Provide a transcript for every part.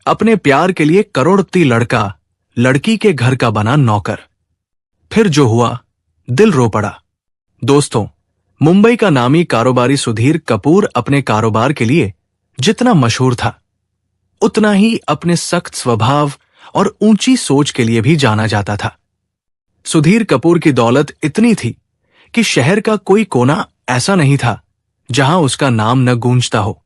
अपने प्यार के लिए करोड़पति लड़का लड़की के घर का बना नौकर। फिर जो हुआ, दिल रो पड़ा। दोस्तों, मुंबई का नामी कारोबारी सुधीर कपूर अपने कारोबार के लिए जितना मशहूर था, उतना ही अपने सख्त स्वभाव और ऊंची सोच के लिए भी जाना जाता था। सुधीर कपूर की दौलत इतनी थी कि शहर का कोई कोना ऐसा नहीं था जहां उसका नाम न गूंजता हो।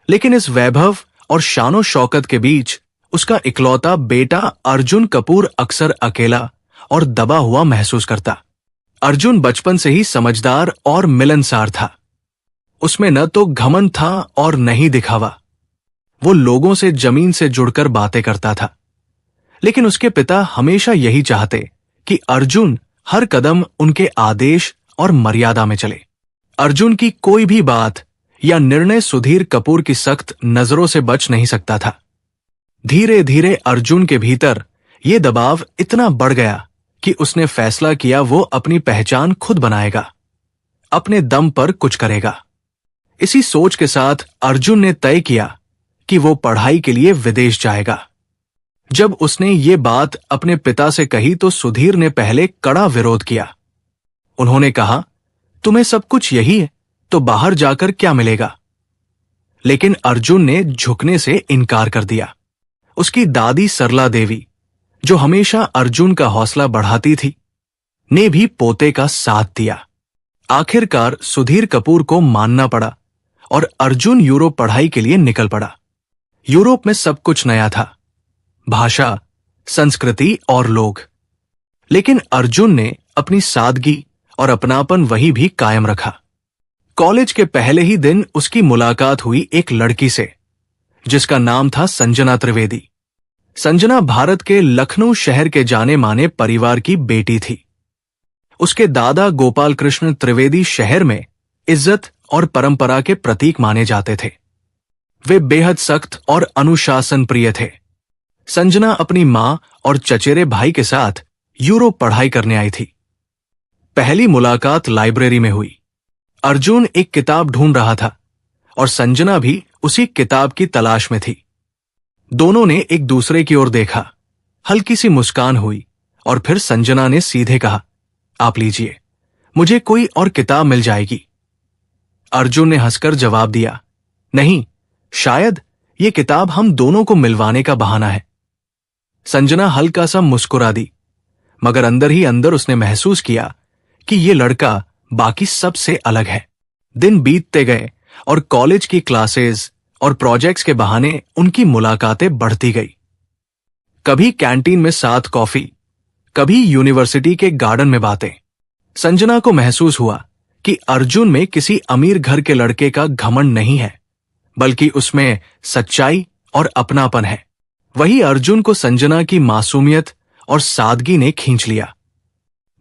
लेकिन इस वैभव और शानो शौकत के बीच उसका इकलौता बेटा अर्जुन कपूर अक्सर अकेला और दबा हुआ महसूस करता। अर्जुन बचपन से ही समझदार और मिलनसार था। उसमें न तो घमंड था और न ही दिखावा। वो लोगों से जमीन से जुड़कर बातें करता था। लेकिन उसके पिता हमेशा यही चाहते कि अर्जुन हर कदम उनके आदेश और मर्यादा में चले। अर्जुन की कोई भी बात या निर्णय सुधीर कपूर की सख्त नजरों से बच नहीं सकता था। धीरे धीरे अर्जुन के भीतर ये दबाव इतना बढ़ गया कि उसने फैसला किया वो अपनी पहचान खुद बनाएगा, अपने दम पर कुछ करेगा। इसी सोच के साथ अर्जुन ने तय किया कि वो पढ़ाई के लिए विदेश जाएगा। जब उसने ये बात अपने पिता से कही तो सुधीर ने पहले कड़ा विरोध किया। उन्होंने कहा, तुम्हें सब कुछ यही है तो बाहर जाकर क्या मिलेगा? लेकिन अर्जुन ने झुकने से इनकार कर दिया। उसकी दादी सरला देवी, जो हमेशा अर्जुन का हौसला बढ़ाती थी, ने भी पोते का साथ दिया। आखिरकार सुधीर कपूर को मानना पड़ा और अर्जुन यूरोप पढ़ाई के लिए निकल पड़ा। यूरोप में सब कुछ नया था, भाषा, संस्कृति और लोग। लेकिन अर्जुन ने अपनी सादगी और अपनापन वही भी कायम रखा। कॉलेज के पहले ही दिन उसकी मुलाकात हुई एक लड़की से, जिसका नाम था संजना त्रिवेदी। संजना भारत के लखनऊ शहर के जाने माने परिवार की बेटी थी। उसके दादा गोपाल कृष्ण त्रिवेदी शहर में इज्जत और परंपरा के प्रतीक माने जाते थे। वे बेहद सख्त और अनुशासन प्रिय थे। संजना अपनी मां और चचेरे भाई के साथ यूरोप पढ़ाई करने आई थी। पहली मुलाकात लाइब्रेरी में हुई। अर्जुन एक किताब ढूंढ रहा था और संजना भी उसी किताब की तलाश में थी। दोनों ने एक दूसरे की ओर देखा, हल्की सी मुस्कान हुई और फिर संजना ने सीधे कहा, आप लीजिए, मुझे कोई और किताब मिल जाएगी। अर्जुन ने हंसकर जवाब दिया, नहीं, शायद ये किताब हम दोनों को मिलवाने का बहाना है। संजना हल्का सा मुस्कुरा दी, मगर अंदर ही अंदर उसने महसूस किया कि ये लड़का बाकी सबसे अलग है। दिन बीतते गए और कॉलेज की क्लासेस और प्रोजेक्ट्स के बहाने उनकी मुलाकातें बढ़ती गई। कभी कैंटीन में साथ कॉफी, कभी यूनिवर्सिटी के गार्डन में बातें। संजना को महसूस हुआ कि अर्जुन में किसी अमीर घर के लड़के का घमंड नहीं है, बल्कि उसमें सच्चाई और अपनापन है। वही अर्जुन को संजना की मासूमियत और सादगी ने खींच लिया।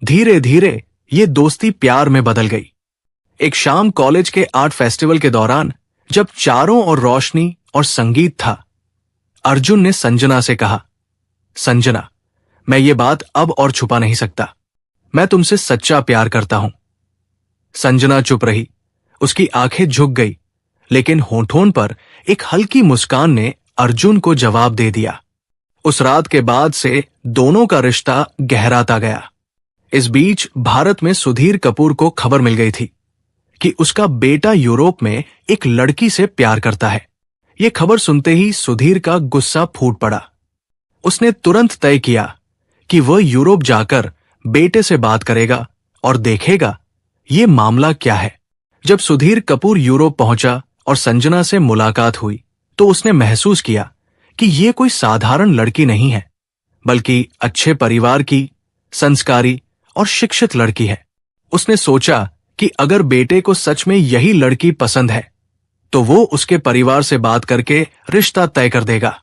धीरे धीरे ये दोस्ती प्यार में बदल गई। एक शाम कॉलेज के आर्ट फेस्टिवल के दौरान जब चारों ओर रोशनी और संगीत था, अर्जुन ने संजना से कहा, संजना, मैं ये बात अब और छुपा नहीं सकता, मैं तुमसे सच्चा प्यार करता हूं। संजना चुप रही, उसकी आंखें झुक गई, लेकिन होठों पर एक हल्की मुस्कान ने अर्जुन को जवाब दे दिया। उस रात के बाद से दोनों का रिश्ता गहराता गया। इस बीच भारत में सुधीर कपूर को खबर मिल गई थी कि उसका बेटा यूरोप में एक लड़की से प्यार करता है। यह खबर सुनते ही सुधीर का गुस्सा फूट पड़ा। उसने तुरंत तय किया कि वह यूरोप जाकर बेटे से बात करेगा और देखेगा ये मामला क्या है। जब सुधीर कपूर यूरोप पहुंचा और संजना से मुलाकात हुई तो उसने महसूस किया कि यह कोई साधारण लड़की नहीं है, बल्कि अच्छे परिवार की, संस्कारी और शिक्षित लड़की है। उसने सोचा कि अगर बेटे को सच में यही लड़की पसंद है तो वो उसके परिवार से बात करके रिश्ता तय कर देगा।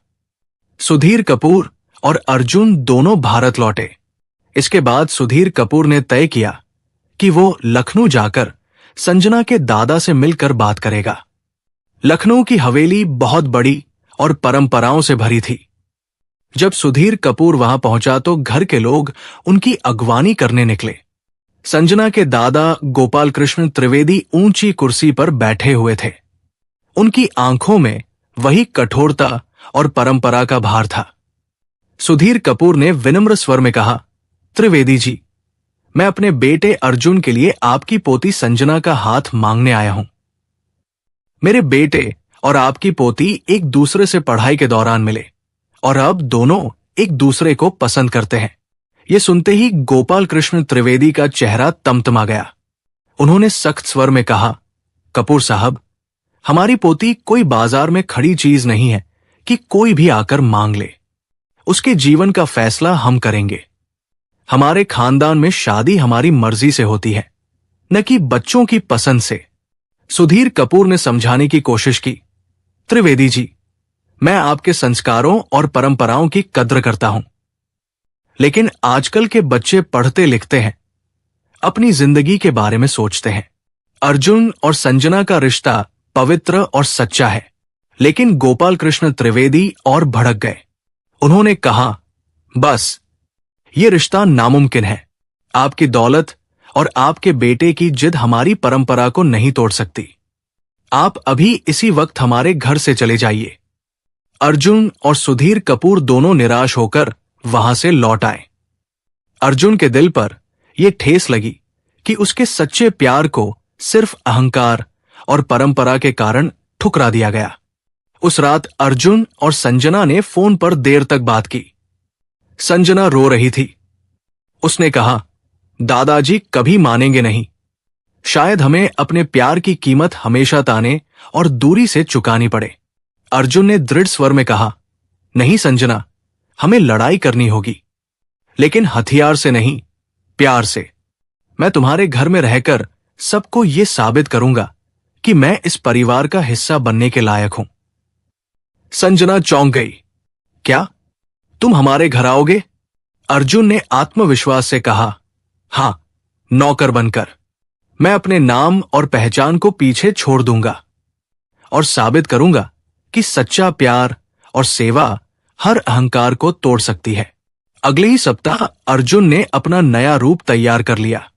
सुधीर कपूर और अर्जुन दोनों भारत लौटे। इसके बाद सुधीर कपूर ने तय किया कि वो लखनऊ जाकर संजना के दादा से मिलकर बात करेगा। लखनऊ की हवेली बहुत बड़ी और परंपराओं से भरी थी। जब सुधीर कपूर वहां पहुंचा तो घर के लोग उनकी अगवानी करने निकले। संजना के दादा गोपाल कृष्ण त्रिवेदी ऊंची कुर्सी पर बैठे हुए थे। उनकी आंखों में वही कठोरता और परंपरा का भार था। सुधीर कपूर ने विनम्र स्वर में कहा, त्रिवेदी जी, मैं अपने बेटे अर्जुन के लिए आपकी पोती संजना का हाथ मांगने आया हूं। मेरे बेटे और आपकी पोती एक दूसरे से पढ़ाई के दौरान मिले और अब दोनों एक दूसरे को पसंद करते हैं। यह सुनते ही गोपाल कृष्ण त्रिवेदी का चेहरा तमतमा गया। उन्होंने सख्त स्वर में कहा, कपूर साहब, हमारी पोती कोई बाजार में खड़ी चीज नहीं है कि कोई भी आकर मांग ले। उसके जीवन का फैसला हम करेंगे। हमारे खानदान में शादी हमारी मर्जी से होती है, न कि बच्चों की पसंद से। सुधीर कपूर ने समझाने की कोशिश की, त्रिवेदी जी, मैं आपके संस्कारों और परंपराओं की कद्र करता हूं, लेकिन आजकल के बच्चे पढ़ते लिखते हैं, अपनी जिंदगी के बारे में सोचते हैं। अर्जुन और संजना का रिश्ता पवित्र और सच्चा है। लेकिन गोपाल कृष्ण त्रिवेदी और भड़क गए। उन्होंने कहा, बस, ये रिश्ता नामुमकिन है। आपकी दौलत और आपके बेटे की जिद हमारी परंपरा को नहीं तोड़ सकती। आप अभी इसी वक्त हमारे घर से चले जाइए। अर्जुन और सुधीर कपूर दोनों निराश होकर वहां से लौट आए। अर्जुन के दिल पर यह ठेस लगी कि उसके सच्चे प्यार को सिर्फ अहंकार और परंपरा के कारण ठुकरा दिया गया। उस रात अर्जुन और संजना ने फोन पर देर तक बात की। संजना रो रही थी। उसने कहा, दादाजी कभी मानेंगे नहीं। शायद हमें अपने प्यार की कीमत हमेशा ताने और दूरी से चुकानी पड़े। अर्जुन ने दृढ़ स्वर में कहा, नहीं संजना, हमें लड़ाई करनी होगी, लेकिन हथियार से नहीं, प्यार से। मैं तुम्हारे घर में रहकर सबको यह साबित करूंगा कि मैं इस परिवार का हिस्सा बनने के लायक हूं। संजना चौंक गई। क्या तुम हमारे घर आओगे? अर्जुन ने आत्मविश्वास से कहा, हां, नौकर बनकर। मैं अपने नाम और पहचान को पीछे छोड़ दूंगा और साबित करूंगा कि सच्चा प्यार और सेवा हर अहंकार को तोड़ सकती है। अगले ही सप्ताह अर्जुन ने अपना नया रूप तैयार कर लिया।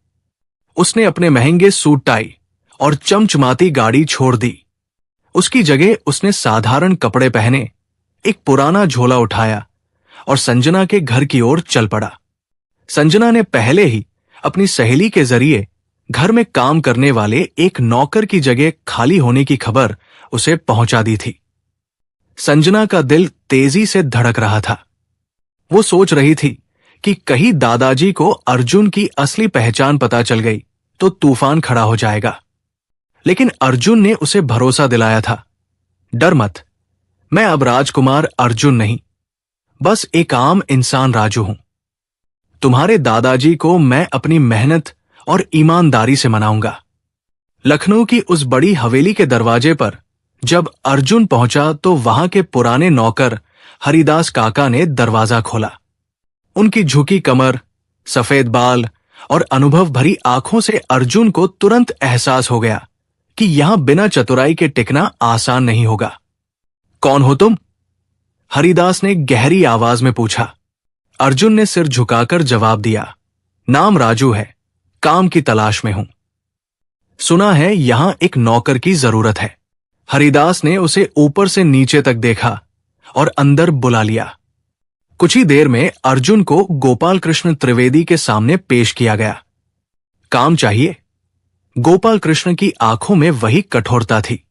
उसने अपने महंगे सूट टाई और चमचमाती गाड़ी छोड़ दी। उसकी जगह उसने साधारण कपड़े पहने, एक पुराना झोला उठाया और संजना के घर की ओर चल पड़ा। संजना ने पहले ही अपनी सहेली के जरिए घर में काम करने वाले एक नौकर की जगह खाली होने की खबर उसे पहुंचा दी थी। संजना का दिल तेजी से धड़क रहा था। वो सोच रही थी कि कहीं दादाजी को अर्जुन की असली पहचान पता चल गई तो तूफान खड़ा हो जाएगा। लेकिन अर्जुन ने उसे भरोसा दिलाया था, डर मत, मैं अब राजकुमार अर्जुन नहीं, बस एक आम इंसान राजू हूं। तुम्हारे दादाजी को मैं अपनी मेहनत और ईमानदारी से मनाऊंगा। लखनऊ की उस बड़ी हवेली के दरवाजे पर जब अर्जुन पहुंचा तो वहां के पुराने नौकर हरिदास काका ने दरवाजा खोला। उनकी झुकी कमर, सफेद बाल और अनुभव भरी आंखों से अर्जुन को तुरंत एहसास हो गया कि यहां बिना चतुराई के टिकना आसान नहीं होगा। कौन हो तुम? हरिदास ने गहरी आवाज में पूछा। अर्जुन ने सिर झुकाकर जवाब दिया, नाम राजू है, काम की तलाश में हूं। सुना है यहां एक नौकर की जरूरत है। हरिदास ने उसे ऊपर से नीचे तक देखा और अंदर बुला लिया। कुछ ही देर में अर्जुन को गोपाल कृष्ण त्रिवेदी के सामने पेश किया गया। काम चाहिए? गोपाल कृष्ण की आंखों में वही कठोरता थी।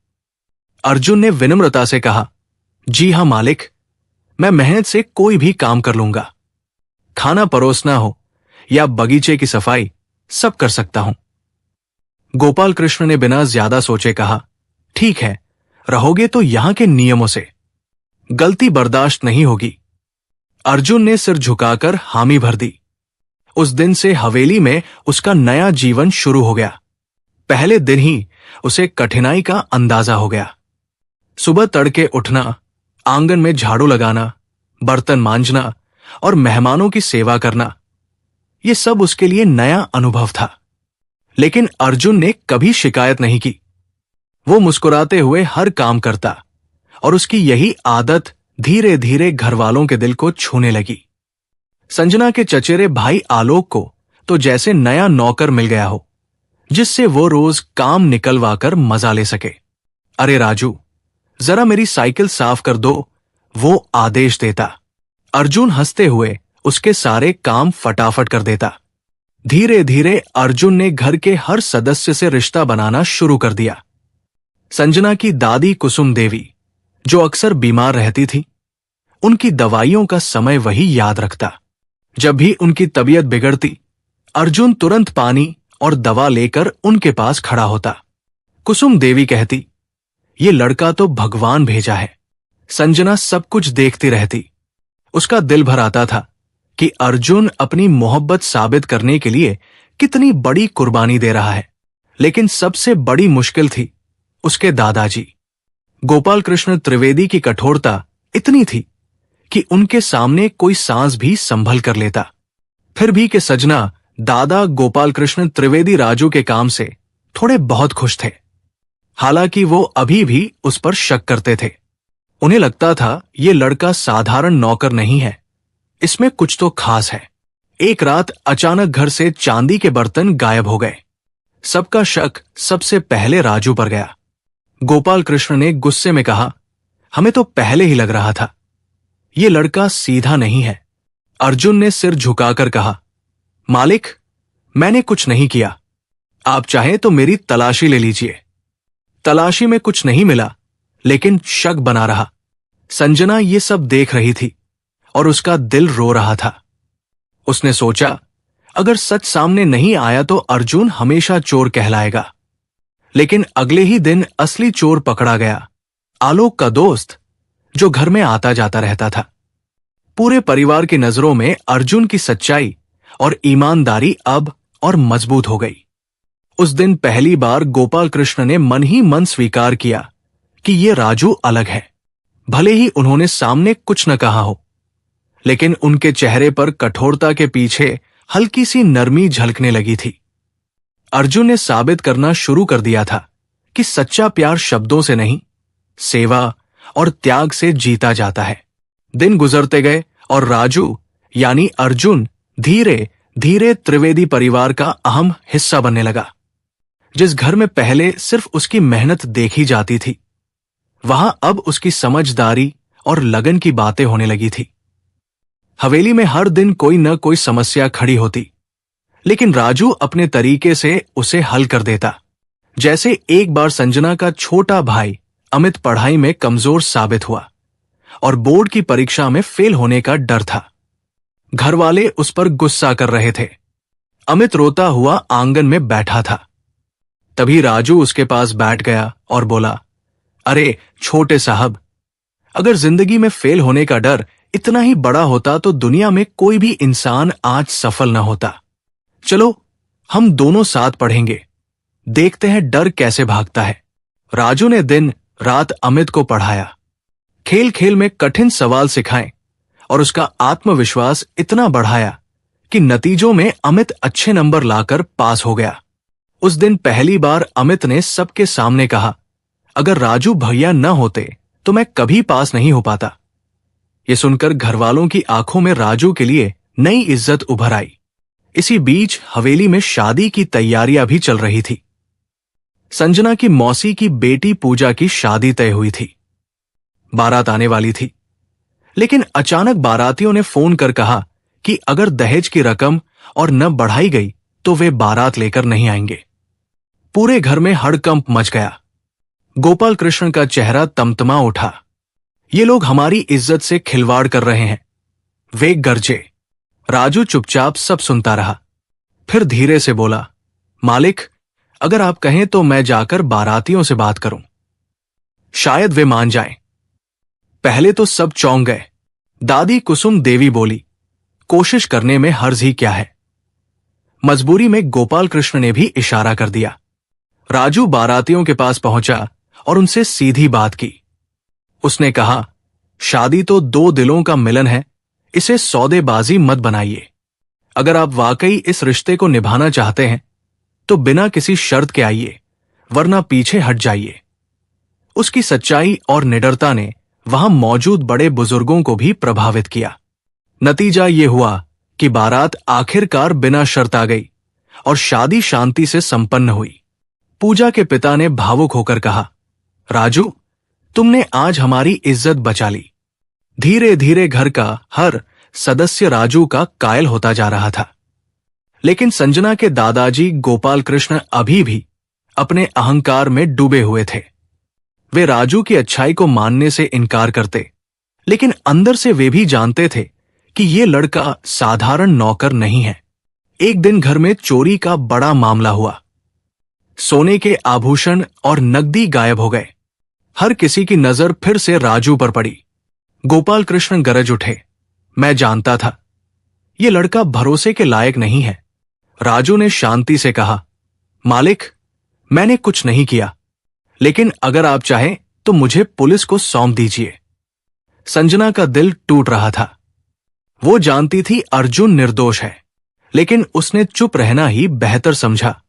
अर्जुन ने विनम्रता से कहा, जी हां मालिक, मैं मेहनत से कोई भी काम कर लूंगा। खाना परोसना हो या बगीचे की सफाई, सब कर सकता हूं। गोपाल कृष्ण ने बिना ज्यादा सोचे कहा, ठीक है, रहोगे तो यहां के नियमों से। गलती बर्दाश्त नहीं होगी। अर्जुन ने सिर झुकाकर हामी भर दी। उस दिन से हवेली में उसका नया जीवन शुरू हो गया। पहले दिन ही उसे कठिनाई का अंदाजा हो गया। सुबह तड़के उठना, आंगन में झाड़ू लगाना, बर्तन मांजना और मेहमानों की सेवा करना, ये सब उसके लिए नया अनुभव था। लेकिन अर्जुन ने कभी शिकायत नहीं की। वो मुस्कुराते हुए हर काम करता और उसकी यही आदत धीरे धीरे घर वालों के दिल को छूने लगी। संजना के चचेरे भाई आलोक को तो जैसे नया नौकर मिल गया हो, जिससे वो रोज काम निकलवा कर मजा ले सके। अरे राजू, जरा मेरी साइकिल साफ कर दो, वो आदेश देता। अर्जुन हंसते हुए उसके सारे काम फटाफट कर देता। धीरे धीरे अर्जुन ने घर के हर सदस्य से रिश्ता बनाना शुरू कर दिया। संजना की दादी कुसुम देवी, जो अक्सर बीमार रहती थी, उनकी दवाइयों का समय वही याद रखता। जब भी उनकी तबीयत बिगड़ती, अर्जुन तुरंत पानी और दवा लेकर उनके पास खड़ा होता। कुसुम देवी कहती, ये लड़का तो भगवान भेजा है। संजना सब कुछ देखती रहती। उसका दिल भर आता था कि अर्जुन अपनी मोहब्बत साबित करने के लिए कितनी बड़ी कुर्बानी दे रहा है। लेकिन सबसे बड़ी मुश्किल थी उसके दादाजी। गोपाल कृष्ण त्रिवेदी की कठोरता इतनी थी कि उनके सामने कोई सांस भी संभल कर लेता। फिर भी कि सजना दादा गोपाल कृष्ण त्रिवेदी राजू के काम से थोड़े बहुत खुश थे। हालांकि वो अभी भी उस पर शक करते थे। उन्हें लगता था ये लड़का साधारण नौकर नहीं है, इसमें कुछ तो खास है। एक रात अचानक घर से चांदी के बर्तन गायब हो गए। सबका शक सबसे पहले राजू पर गया। गोपाल कृष्ण ने गुस्से में कहा, हमें तो पहले ही लग रहा था, ये लड़का सीधा नहीं है। अर्जुन ने सिर झुकाकर कहा, मालिक, मैंने कुछ नहीं किया। आप चाहें तो मेरी तलाशी ले लीजिए। तलाशी में कुछ नहीं मिला, लेकिन शक बना रहा। संजना ये सब देख रही थी और उसका दिल रो रहा था। उसने सोचा, अगर सच सामने नहीं आया तो अर्जुन हमेशा चोर कहलाएगा। लेकिन अगले ही दिन असली चोर पकड़ा गया, आलोक का दोस्त, जो घर में आता जाता रहता था। पूरे परिवार की नजरों में अर्जुन की सच्चाई और ईमानदारी अब और मजबूत हो गई। उस दिन पहली बार गोपाल कृष्ण ने मन ही मन स्वीकार किया कि ये राजू अलग है। भले ही उन्होंने सामने कुछ न कहा हो, लेकिन उनके चेहरे पर कठोरता के पीछे हल्की सी नरमी झलकने लगी थी। अर्जुन ने साबित करना शुरू कर दिया था कि सच्चा प्यार शब्दों से नहीं, सेवा और त्याग से जीता जाता है। दिन गुजरते गए और राजू यानी अर्जुन धीरे धीरे त्रिवेदी परिवार का अहम हिस्सा बनने लगा। जिस घर में पहले सिर्फ उसकी मेहनत देखी जाती थी, वहां अब उसकी समझदारी और लगन की बातें होने लगी थी। हवेली में हर दिन कोई न कोई समस्या खड़ी होती, लेकिन राजू अपने तरीके से उसे हल कर देता। जैसे एक बार संजना का छोटा भाई अमित पढ़ाई में कमजोर साबित हुआ और बोर्ड की परीक्षा में फेल होने का डर था। घर वाले उस पर गुस्सा कर रहे थे। अमित रोता हुआ आंगन में बैठा था। तभी राजू उसके पास बैठ गया और बोला, अरे छोटे साहब, अगर जिंदगी में फेल होने का डर इतना ही बड़ा होता तो दुनिया में कोई भी इंसान आज सफल न होता। चलो हम दोनों साथ पढ़ेंगे, देखते हैं डर कैसे भागता है। राजू ने दिन रात अमित को पढ़ाया, खेल खेल में कठिन सवाल सिखाए और उसका आत्मविश्वास इतना बढ़ाया कि नतीजों में अमित अच्छे नंबर लाकर पास हो गया। उस दिन पहली बार अमित ने सबके सामने कहा, अगर राजू भैया न होते तो मैं कभी पास नहीं हो पाता। ये सुनकर घरवालों की आंखों में राजू के लिए नई इज्जत उभर आई। इसी बीच हवेली में शादी की तैयारियां भी चल रही थी। संजना की मौसी की बेटी पूजा की शादी तय हुई थी। बारात आने वाली थी, लेकिन अचानक बारातियों ने फोन कर कहा कि अगर दहेज की रकम और न बढ़ाई गई तो वे बारात लेकर नहीं आएंगे। पूरे घर में हड़कंप मच गया। गोपाल कृष्ण का चेहरा तमतमा उठा। ये लोग हमारी इज्जत से खिलवाड़ कर रहे हैं, वे गरजे। राजू चुपचाप सब सुनता रहा। फिर धीरे से बोला, मालिक, अगर आप कहें तो मैं जाकर बारातियों से बात करूं, शायद वे मान जाएं। पहले तो सब चौंक गए। दादी कुसुम देवी बोली, कोशिश करने में हर्ज ही क्या है। मजबूरी में गोपाल कृष्ण ने भी इशारा कर दिया। राजू बारातियों के पास पहुंचा और उनसे सीधी बात की। उसने कहा, शादी तो दो दिलों का मिलन है, इसे सौदेबाजी मत बनाइए। अगर आप वाकई इस रिश्ते को निभाना चाहते हैं तो बिना किसी शर्त के आइए, वरना पीछे हट जाइए। उसकी सच्चाई और निडरता ने वहां मौजूद बड़े बुजुर्गों को भी प्रभावित किया। नतीजा ये हुआ कि बारात आखिरकार बिना शर्त आ गई और शादी शांति से संपन्न हुई। पूजा के पिता ने भावुक होकर कहा, राजू, तुमने आज हमारी इज्जत बचा ली। धीरे धीरे घर का हर सदस्य राजू का कायल होता जा रहा था। लेकिन संजना के दादाजी गोपाल कृष्ण अभी भी अपने अहंकार में डूबे हुए थे। वे राजू की अच्छाई को मानने से इनकार करते, लेकिन अंदर से वे भी जानते थे कि ये लड़का साधारण नौकर नहीं है। एक दिन घर में चोरी का बड़ा मामला हुआ। सोने के आभूषण और नकदी गायब हो गए। हर किसी की नजर फिर से राजू पर पड़ी। गोपाल कृष्ण गरज उठे, मैं जानता था ये लड़का भरोसे के लायक नहीं है। राजू ने शांति से कहा, मालिक, मैंने कुछ नहीं किया, लेकिन अगर आप चाहें तो मुझे पुलिस को सौंप दीजिए। संजना का दिल टूट रहा था। वो जानती थी अर्जुन निर्दोष है, लेकिन उसने चुप रहना ही बेहतर समझा,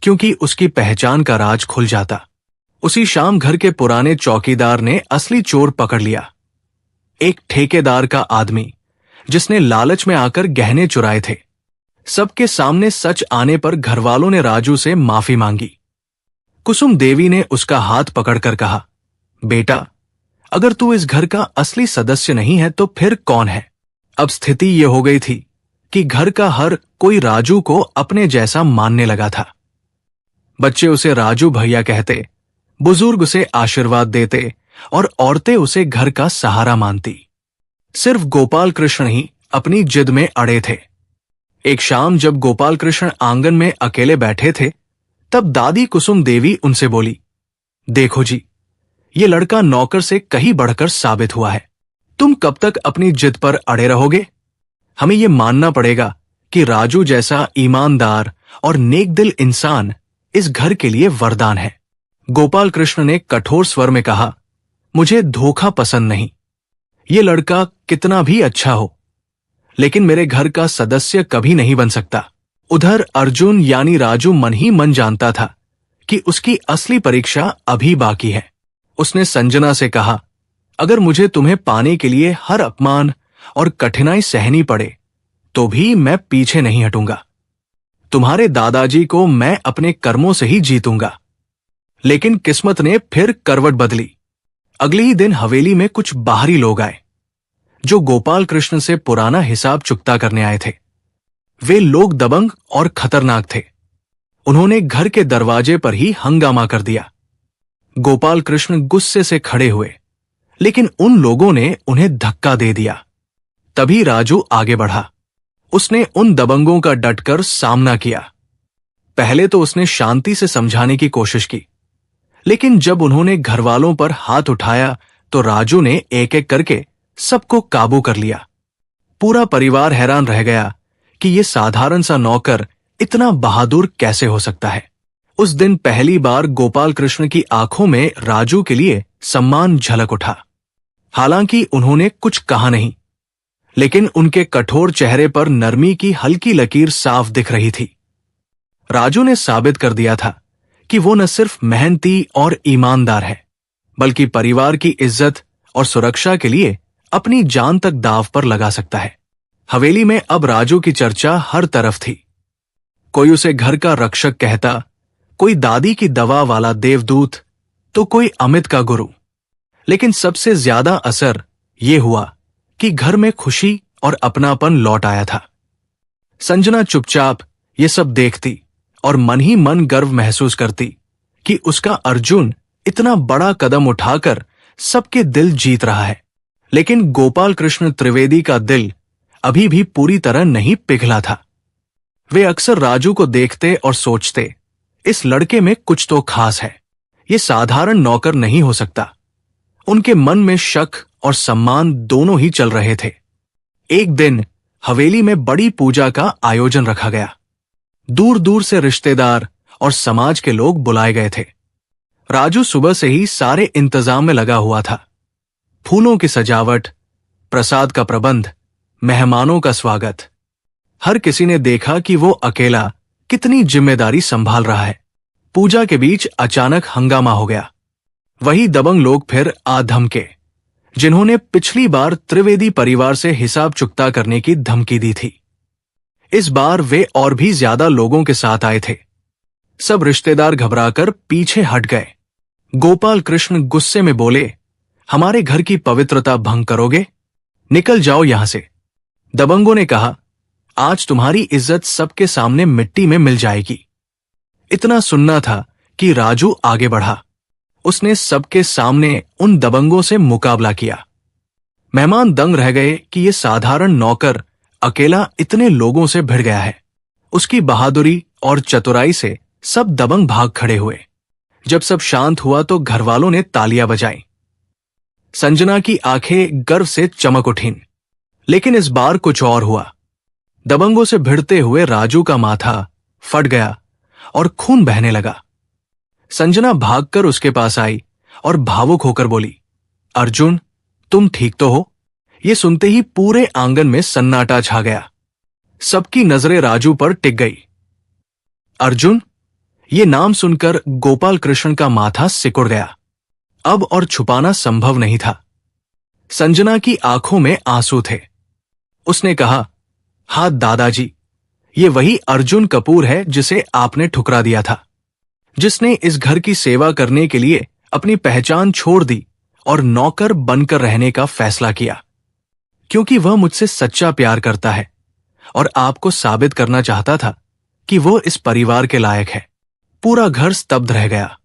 क्योंकि उसकी पहचान का राज खुल जाता। उसी शाम घर के पुराने चौकीदार ने असली चोर पकड़ लिया। एक ठेकेदार का आदमी, जिसने लालच में आकर गहने चुराए थे। सबके सामने सच आने पर घरवालों ने राजू से माफी मांगी। कुसुम देवी ने उसका हाथ पकड़कर कहा, बेटा, अगर तू इस घर का असली सदस्य नहीं है तो फिर कौन है? अब स्थिति यह हो गई थी कि घर का हर कोई राजू को अपने जैसा मानने लगा था। बच्चे उसे राजू भैया कहते, बुजुर्ग उसे आशीर्वाद देते और औरतें उसे घर का सहारा मानती। सिर्फ गोपाल कृष्ण ही अपनी जिद में अड़े थे। एक शाम जब गोपाल कृष्ण आंगन में अकेले बैठे थे, तब दादी कुसुम देवी उनसे बोली, देखो जी, ये लड़का नौकर से कहीं बढ़कर साबित हुआ है। तुम कब तक अपनी जिद पर अड़े रहोगे? हमें यह मानना पड़ेगा कि राजू जैसा ईमानदार और नेकदिल इंसान इस घर के लिए वरदान है। गोपाल कृष्ण ने कठोर स्वर में कहा, मुझे धोखा पसंद नहीं। ये लड़का कितना भी अच्छा हो, लेकिन मेरे घर का सदस्य कभी नहीं बन सकता। उधर अर्जुन यानी राजू मन ही मन जानता था कि उसकी असली परीक्षा अभी बाकी है। उसने संजना से कहा, अगर मुझे तुम्हें पाने के लिए हर अपमान और कठिनाई सहनी पड़े तो भी मैं पीछे नहीं हटूंगा। तुम्हारे दादाजी को मैं अपने कर्मों से ही जीतूंगा। लेकिन किस्मत ने फिर करवट बदली। अगले ही दिन हवेली में कुछ बाहरी लोग आए, जो गोपाल कृष्ण से पुराना हिसाब चुकता करने आए थे। वे लोग दबंग और खतरनाक थे। उन्होंने घर के दरवाजे पर ही हंगामा कर दिया। गोपाल कृष्ण गुस्से से खड़े हुए, लेकिन उन लोगों ने उन्हें धक्का दे दिया। तभी राजू आगे बढ़ा। उसने उन दबंगों का डटकर सामना किया। पहले तो उसने शांति से समझाने की कोशिश की, लेकिन जब उन्होंने घरवालों पर हाथ उठाया तो राजू ने एक एक करके सबको काबू कर लिया। पूरा परिवार हैरान रह गया कि यह साधारण सा नौकर इतना बहादुर कैसे हो सकता है। उस दिन पहली बार गोपाल कृष्ण की आंखों में राजू के लिए सम्मान झलक उठा। हालांकि उन्होंने कुछ कहा नहीं, लेकिन उनके कठोर चेहरे पर नरमी की हल्की लकीर साफ दिख रही थी। राजू ने साबित कर दिया था कि वो न सिर्फ मेहनती और ईमानदार है, बल्कि परिवार की इज्जत और सुरक्षा के लिए अपनी जान तक दांव पर लगा सकता है। हवेली में अब राजू की चर्चा हर तरफ थी। कोई उसे घर का रक्षक कहता, कोई दादी की दवा वाला देवदूत, तो कोई अमित का गुरु। लेकिन सबसे ज्यादा असर ये हुआ कि घर में खुशी और अपनापन लौट आया था। संजना चुपचाप ये सब देखती और मन ही मन गर्व महसूस करती कि उसका अर्जुन इतना बड़ा कदम उठाकर सबके दिल जीत रहा है। लेकिन गोपाल कृष्ण त्रिवेदी का दिल अभी भी पूरी तरह नहीं पिघला था। वे अक्सर राजू को देखते और सोचते, इस लड़के में कुछ तो खास है, ये साधारण नौकर नहीं हो सकता। उनके मन में शक और सम्मान दोनों ही चल रहे थे। एक दिन हवेली में बड़ी पूजा का आयोजन रखा गया। दूर दूर से रिश्तेदार और समाज के लोग बुलाए गए थे। राजू सुबह से ही सारे इंतजाम में लगा हुआ था। फूलों की सजावट, प्रसाद का प्रबंध, मेहमानों का स्वागत। हर किसी ने देखा कि वो अकेला कितनी जिम्मेदारी संभाल रहा है। पूजा के बीच अचानक हंगामा हो गया। वही दबंग लोग फिर आ धमके, जिन्होंने पिछली बार त्रिवेदी परिवार से हिसाब चुकता करने की धमकी दी थी। इस बार वे और भी ज्यादा लोगों के साथ आए थे। सब रिश्तेदार घबराकर पीछे हट गए। गोपाल कृष्ण गुस्से में बोले, हमारे घर की पवित्रता भंग करोगे? निकल जाओ यहां से। दबंगों ने कहा, आज तुम्हारी इज्जत सबके सामने मिट्टी में मिल जाएगी। इतना सुनना था कि राजू आगे बढ़ा। उसने सबके सामने उन दबंगों से मुकाबला किया। मेहमान दंग रह गए कि यह साधारण नौकर अकेला इतने लोगों से भिड़ गया है। उसकी बहादुरी और चतुराई से सब दबंग भाग खड़े हुए। जब सब शांत हुआ तो घरवालों ने तालियां बजाई। संजना की आंखें गर्व से चमक उठीं। लेकिन इस बार कुछ और हुआ। दबंगों से भिड़ते हुए राजू का माथा फट गया और खून बहने लगा। संजना भागकर उसके पास आई और भावुक होकर बोली, अर्जुन, तुम ठीक तो हो? ये सुनते ही पूरे आंगन में सन्नाटा छा गया। सबकी नजरें राजू पर टिक गई। अर्जुन, ये नाम सुनकर गोपाल कृष्ण का माथा सिकुड़ गया। अब और छुपाना संभव नहीं था। संजना की आंखों में आंसू थे। उसने कहा, हाँ दादाजी, ये वही अर्जुन कपूर है जिसे आपने ठुकरा दिया था, जिसने इस घर की सेवा करने के लिए अपनी पहचान छोड़ दी और नौकर बनकर रहने का फैसला किया, क्योंकि वह मुझसे सच्चा प्यार करता है और आपको साबित करना चाहता था कि वो इस परिवार के लायक है। पूरा घर स्तब्ध रह गया।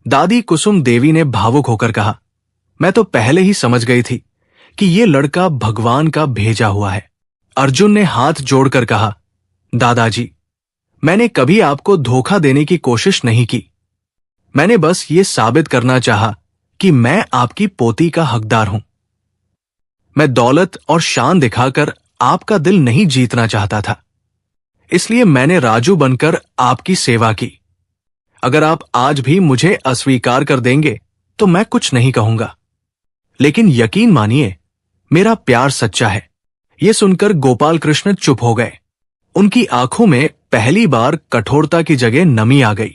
दादी कुसुम देवी ने भावुक होकर कहा, मैं तो पहले ही समझ गई थी कि ये लड़का भगवान का भेजा हुआ है। अर्जुन ने हाथ जोड़कर कहा, दादाजी, मैंने कभी आपको धोखा देने की कोशिश नहीं की। मैंने बस ये साबित करना चाहा कि मैं आपकी पोती का हकदार हूं। मैं दौलत और शान दिखाकर आपका दिल नहीं जीतना चाहता था, इसलिए मैंने राजू बनकर आपकी सेवा की। अगर आप आज भी मुझे अस्वीकार कर देंगे तो मैं कुछ नहीं कहूंगा, लेकिन यकीन मानिए, मेरा प्यार सच्चा है। यह सुनकर गोपाल कृष्ण चुप हो गए। उनकी आंखों में पहली बार कठोरता की जगह नमी आ गई।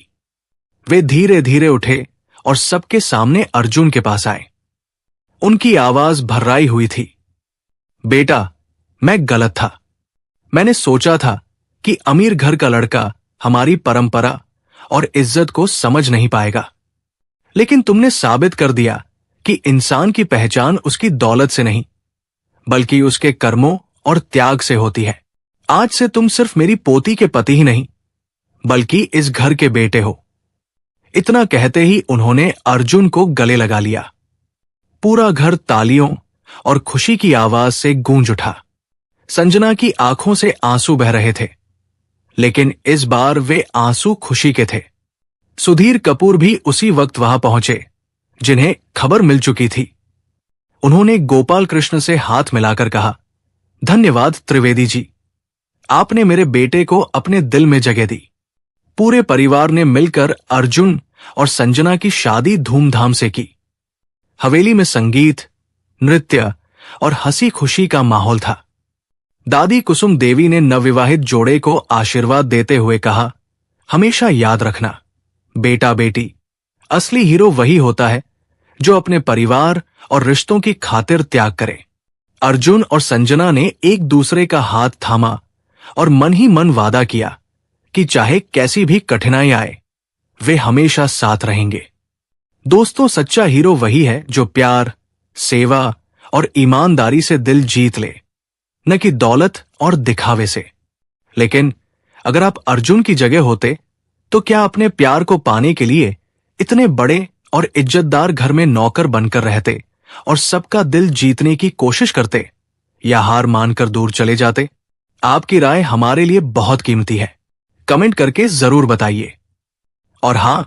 वे धीरे धीरे उठे और सबके सामने अर्जुन के पास आए। उनकी आवाज भर्राई हुई थी, बेटा, मैं गलत था। मैंने सोचा था कि अमीर घर का लड़का हमारी परंपरा और इज्जत को समझ नहीं पाएगा, लेकिन तुमने साबित कर दिया कि इंसान की पहचान उसकी दौलत से नहीं, बल्कि उसके कर्मों और त्याग से होती है। आज से तुम सिर्फ मेरी पोती के पति ही नहीं, बल्कि इस घर के बेटे हो। इतना कहते ही उन्होंने अर्जुन को गले लगा लिया। पूरा घर तालियों और खुशी की आवाज से गूंज उठा। संजना की आंखों से आंसू बह रहे थे, लेकिन इस बार वे आंसू खुशी के थे। सुधीर कपूर भी उसी वक्त वहां पहुंचे, जिन्हें खबर मिल चुकी थी। उन्होंने गोपाल कृष्ण से हाथ मिलाकर कहा, धन्यवाद त्रिवेदी जी, आपने मेरे बेटे को अपने दिल में जगह दी। पूरे परिवार ने मिलकर अर्जुन और संजना की शादी धूमधाम से की। हवेली में संगीत, नृत्य और हंसी खुशी का माहौल था। दादी कुसुम देवी ने नवविवाहित जोड़े को आशीर्वाद देते हुए कहा, हमेशा याद रखना बेटा बेटी, असली हीरो वही होता है जो अपने परिवार और रिश्तों की खातिर त्याग करे। अर्जुन और संजना ने एक दूसरे का हाथ थामा और मन ही मन वादा किया कि चाहे कैसी भी कठिनाई आए, वे हमेशा साथ रहेंगे। दोस्तों, सच्चा हीरो वही है जो प्यार, सेवा और ईमानदारी से दिल जीत ले, न कि दौलत और दिखावे से। लेकिन अगर आप अर्जुन की जगह होते तो क्या अपने प्यार को पाने के लिए इतने बड़े और इज्जतदार घर में नौकर बनकर रहते और सबका दिल जीतने की कोशिश करते, या हार मानकर दूर चले जाते? आपकी राय हमारे लिए बहुत कीमती है। कमेंट करके जरूर बताइए। और हां,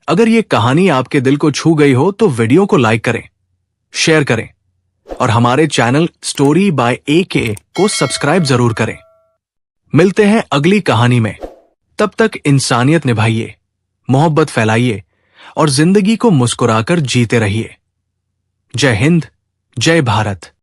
अगर ये कहानी आपके दिल को छू गई हो तो वीडियो को लाइक करें, शेयर करें और हमारे चैनल स्टोरी बाय AK को सब्सक्राइब जरूर करें। मिलते हैं अगली कहानी में। तब तक इंसानियत निभाइए, मोहब्बत फैलाइए और जिंदगी को मुस्कुराकर जीते रहिए। जय हिंद, जय भारत।